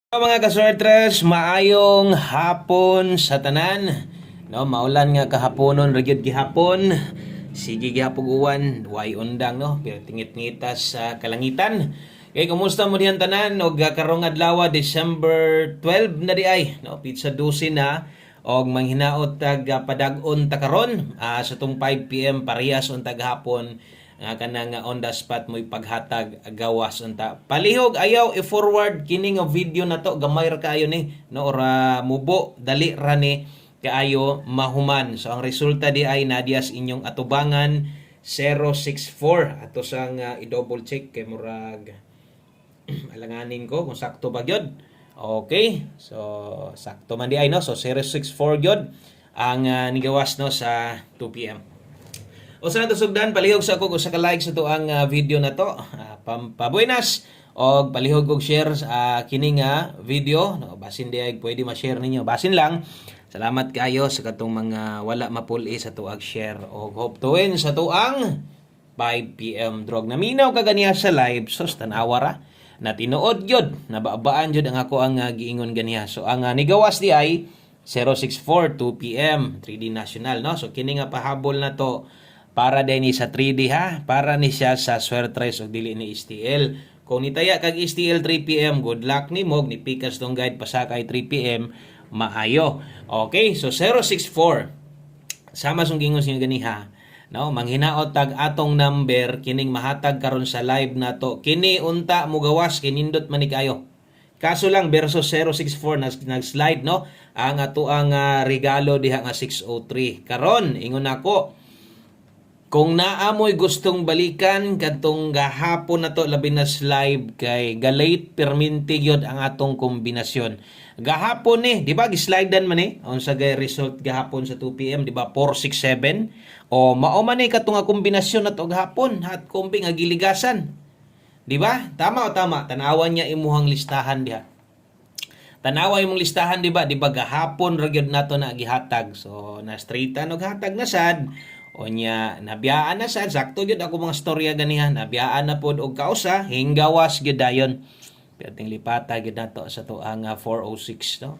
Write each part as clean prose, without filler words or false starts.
Mga kasortres, maayong hapon sa tanan. No, maulan nga kahaponon ragyod gihapon. Sige gihapon uwan, way undang no, pero tingit-ngitas sa kalangitan. Kay kumusta mo diyan tanan og karong adlaw December 12 na di ay, no, pizza 12 na og manghinaot tag padag-on ta karon sa tong 5 PM parehas on tag hapon nga kanang on the spot mo'y paghatag gawas unta palihog ayaw i-forward kini nga video na to gamay ra kaayo ni no ora mubo dali ra ni kaayo mahuman. So ang resulta di ay nadias inyong atubangan 064 ato sang i-double check kay murag alanganin ko kung sakto ba gyud. Okay, so sakto man di ay no, so 064 gyud ang nigawas no sa 2 PM. O sa nato sugdan, palihog sa ako sa ka-like sa to ang video na to. Pampabuenas og palihog og share sa kini nga video. No, basin di ay pwede ma-share ninyo. Basin lang. Salamat kayo sa katong mga wala mapuli sa tuag share og hope to win sa tuang 5 PM drog. Naminaw ka ganiya sa live sos tanawa ra na tinuod gyud nababaan gyud ang ako ang giingon ganiya. So ang nigawas di ay 064 2 PM 3D National no. So kini nga pahabol na to para din ni sa 3D ha, para ni siya sa Swertres o dili ni STL. Kung nitaya kag STL 3 PM, good luck ni mo, ni pikas tong guide pasakay 3 PM, maayo. Okay, so 064. Sama sung gingon sinyo ganiha. No, manghinaot tag atong number kining mahatag karon sa live na to. Kini unta mo gawas kinindot man ni kayo. Kaso lang versus 064 nag-slide no. Ang ato ang regalo diha nga 603. Karon ingon ako kung naamoy gustong balikan katong gahapon na to labi na live kay galate perminti gyud ang atong kombinasyon. Gahapon di ba gislidean man unsa gay result gahapon sa 2 PM di ba 467 o mao man katong kombinasyon na to gahapon hat kombi nga giligasan. Di ba? Tama o tama tanawan niya imuhang listahan diha. Tanawa imong listahan di ba gahapon ra gyud nato na gihatag. So na straightan og hatag na sad. Onya nabiyaan na sad sakto gyud ako mga storya ganiha nabiyaan na pod og kausa hinggawas gyud dayon perting lipata gyud nato sa to ang 406 no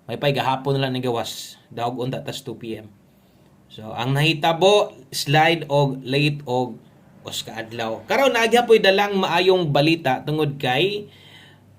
may pay gahapon lang ni gawas daog unta tas 2 PM. So ang nahitabo slide og late og os kaadlaw karon nagyapoy dalang maayong balita tungod kay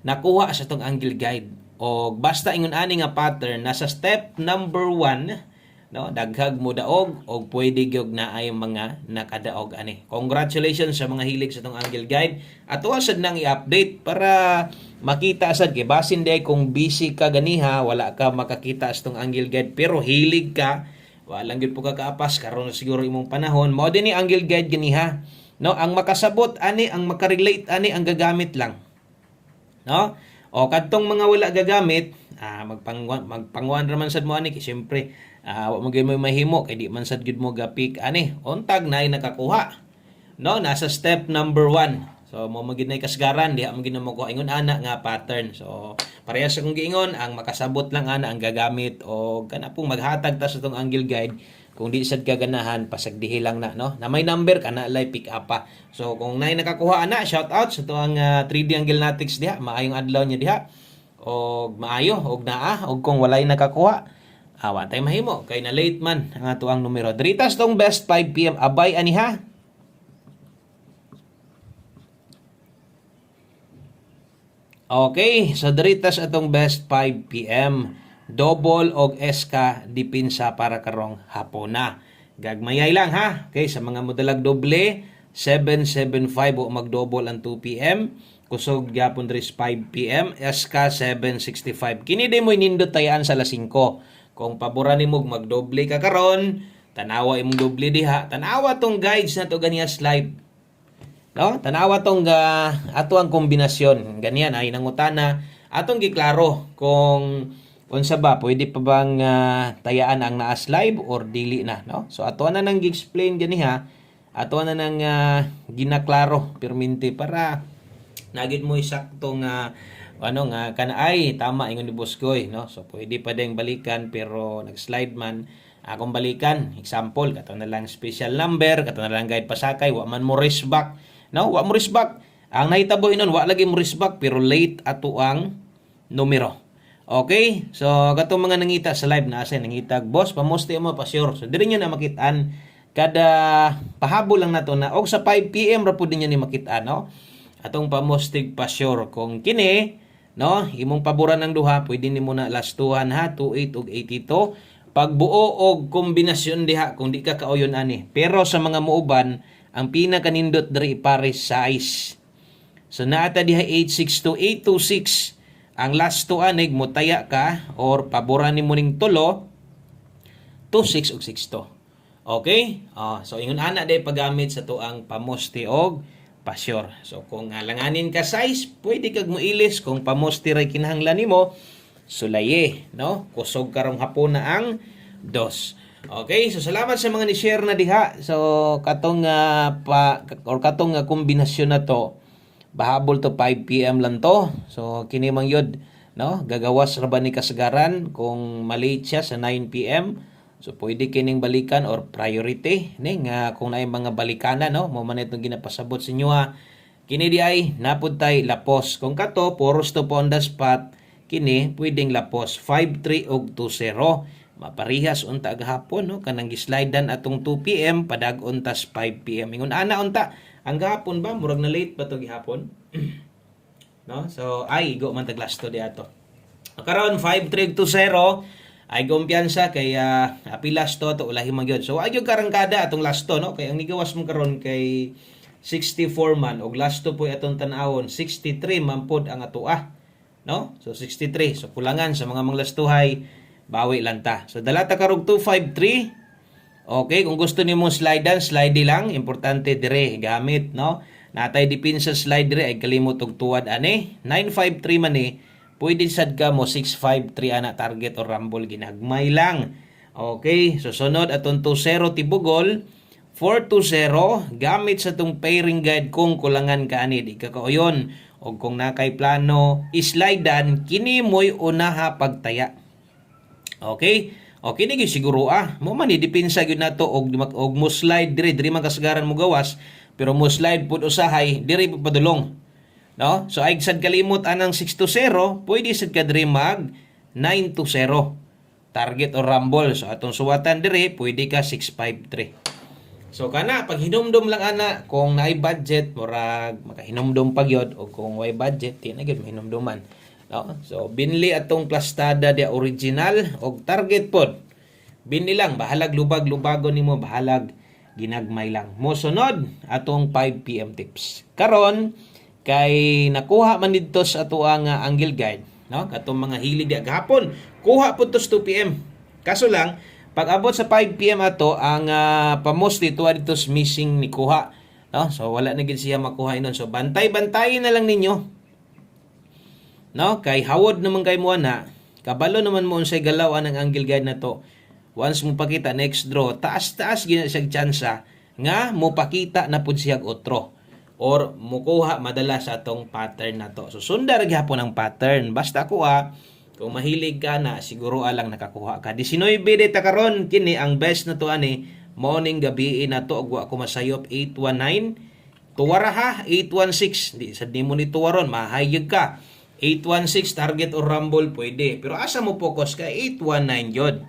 nakuha sa tong angle guide og basta ingon ani nga pattern nasa step number 1 no daghag mo daog og pwede gyud na ay mga nakadaog ani. Congratulations sa mga hilig sa tong angle guide. Ato sad nang i-update para makita sad kay basin day kung busy ka ganiha wala ka makakita sa tong angle guide pero hilig ka wala gyud po ka kaapas karon siguro imong panahon mao din ni angle guide ganiha no ang makasabot ani ang makarelate ani ang gagamit lang no o kadtong mga wala gagamit magpangwan raman sad mo ani kay syempre wa mo gyud mo mahimo kay di man sad gyud mo gapik ani untag nay nakakuha no nasa step number 1. So mo magid nay kasgaran diha mo gid mo ko ingon ana nga pattern. So parehas sa kung giingon ang makasabot lang ana ang gagamit o kana pong maghatag ta sa tong angle guide kung di sad kaganahan pasagdihi lang na no na may number kana lay pick up pa. So kung nay nakakuha ana shout out sa tuang 3D angle natics diha maayong adlaw niya diha og maayo og naa og kung walay nakakuha awa tay mahimo kay na late man ang ato ang numero. Dritas tong best 5 PM abay aniha. Okay, so dritas atong best 5 PM double og SK dipinsa para karong hapon na. Gagmayay lang ha. Okay, sa mga modalag doble 775 o mag-double ang 2 PM. Kusog gyapon dres 5 PM SK 765. Kini di mo inindot tayaan sa alas 5. Kung paboran nimo magdoble ka karon, tanawa imong doble diha. Tanawa tong guides na to ganiya slide. No? Tanawa tong ato ang kombinasyon. Ganiyan ay nangutana atong giklaro kung unsa ba pwede pa bang tayaan ang naa slide or dili na, no? So ato na nang gi-explain ganiha. Ato na nang ginaklaro perminti para nagid mo isaktong ano nga kanaay tama ingon ni Boskoy no so pwede pa ding balikan pero nag-slide man akong balikan example kato na lang special number kato na lang guide pasakay wa man mo risk back no wa mo risk back ang nahitabo inon wa lagi mo risk back pero late ato ang numero. Okay? So katong mga nangita sa live na asa nangitag boss pamoste mo pa sure. So diri nyo na makitaan kada pahabol lang nato na og sa 5 PM ra pud ninyo ni makitaan no. Atong pamostig pa sure kung kini no imong paboran ng duha pwede nimo na lastuhan ha 28 ug 82 pagbuo og kombinasyon diha kung di ka kauyon ani. Pero sa mga muuban ang pinakanindot diri pares size. So naata diha 86 to 826 ang last to anig mo taya ka or paboran nimo ning tulo 26 ug 62. Okay? So ingon ana day paggamit sa tuang pamoste og pasyur. So kung alanganin ka size, pwede kag moilis kung pamoste ray kinahanglan nimo sulaye, no? Kusog karong hapon na ang dos. Okay, so salamat sa mga ni-share na diha. So katong katong kombinasyon na to, bahabol to 5 PM lang to. So kini man yod, no? Gagawas ra ba ni kasagaran kung malate siya sa 9 PM. So pwede kining balikan or priority ni nga kung naay mga balikana no, mo man itong ginapasabot sa inyo ha. Kini di ay napud tay lapos. Kung kato poros to po on the spot, kini pwedeng lapos 5-3 og 2-0. Maparihas unta gahapon no kanang gislidean atong 2 PM padag-on tas 5 PM. Ingon ana unta ang gahapon ba murag na late ba to gihapon? No? So ay igo man tag last to di ato. Karon 5-3 2-0 ay kumpiyansa kay apilas to ulahi magyod. So ay gyud karangkada atong last to no kay ang nigawas mo karon kay 64 man og last to po atong tan-awon 63 man pod ang atoa. No? So 63. So kulangan sa mga manglastuhay bawi lang ta. So dala ta karog 253. Okay, kung gusto nimo slidean, slide lang, importante dire gamit, no? Natay dipin sa slide dire ay kalimot og tuwad ani. 953 man ni. Pwede sad ka mo 653 ana target or rumble ginagmay lang. Okay, so sunod atong 20 tibugol 420 gamit sa tong pairing guide kung kulangan ka ani di ka kauyon o kung nakay plano islidean kini moy unaha pagtaya. Okay? Okay ni siguro mo man depensa gyud nato og mo slide diri man kasagaran mo gawas pero mo slide pud usahay diri padulong. No? So ay sad kalimot anang 6-0, pwede sad ka diri mag 9-0. Target or rumble. So atong suwatan diri pwede ka 653. So kana pag hinumdum lang ana kung naay budget murag makahinumdum pagyod o kung way budget di na gyud mahinumduman. No? So binli atong plastada dia original og target pod. Binli lang bahalag lubag-lubagon nimo bahalag ginagmay lang. Mo sunod atong 5 PM tips. Karon kay nakuha man didto sa ato ang angle guide, no? Katong mga hilig dia gahapon, kuha pud to 2 PM. Kaso lang pag abot sa 5 PM ato ang pamos dito adto missing ni kuha, no? So wala na gid siya makuha inon. So bantay-bantayin na lang ninyo. No, kay hawod naman kay mo na, kabalo naman mo unsay galaw ang angle guide na to. Once mo pakita next draw, taas-taas gina siya tsansa nga mo pakita na pud siya otro or mukuha madala sa atong pattern na to. So sundar gyapon ang pattern. Basta kuha kung mahilig ka na siguro alang nakakuha ka. 19 de ta karon kini ang best na to ani morning gabi na to og wa ko masayop 819 tuwara ha 816 di sad nimo ni tuwaron mahayag ka 816 target or rumble pwede. Pero asa mo focus ka 819 yod.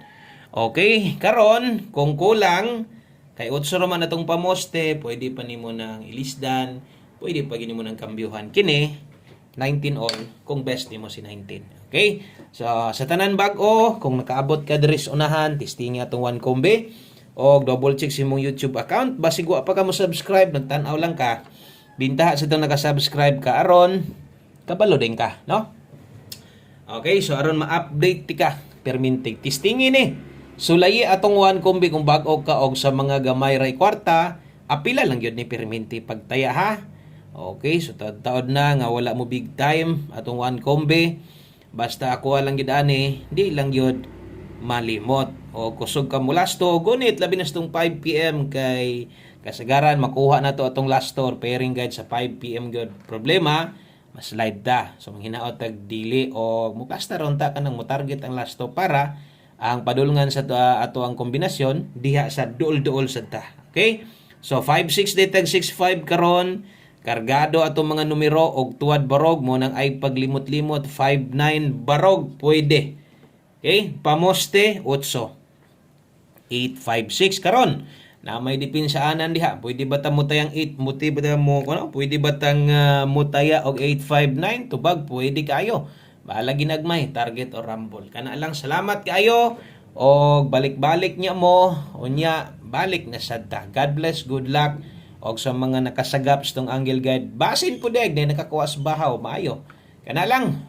Okay, karon kung kulang kay 8 man atong pamoste, pwede pa nimo nang ilisdan, pwede pa nimo nang kambyuhan kini 19 all kung best nimo si 19. Okay? So sa tanan bag-o, kung nakaabot ka diri sa unahan, testing atong one kombe o double check sa imong YouTube account, basig wa pa ka mo subscribe, nagtan-aw lang ka. Bintaha sa itong naka-subscribe ka aron kabalo din ka, no? Okay, so aron ma-update ti ka permintig testingin ni. Sulayi atong one kombi kung bag-o ka og sa mga gamay ray kwarta, apila lang gyud ni perminti pagtaya ha. Okay, so taod na nga wala mo big time atong one kombi. Basta ako lang gyud ani, di lang gyud malimot o kusog ka mo lasto gunit labi na stong 5 PM kay kasagaran makuha na to atong last or pairing guide sa 5 PM gyud. Problema slide ta. So manghinaot tag dili o mupasta ron ta kanang mo target ang last to para ang padulngan sa ato ang kombinasyon diha sa duol-duol sa ta. Okay? So 5-6 day tag 6-5 karon Kargado atong mga numero og tuwad barog mo nang ay paglimot-limot 59 barog pwede. Okay? Pamoste 8. 856 karon na may dipensaanan diha. Pwede ba ta mutayang 8? Muti ba ta mo ano? Pwede ba tang mutaya og 859 tubag? Pwede kayo. Bahala ginagmay target o rumble. Kana lang salamat kayo og balik-balik niya mo unya balik na sadta. God bless, good luck. Og sa mga nakasagap sa tong Angle Guide, basin po deg na nakakuha sa bahaw maayo. Kana lang.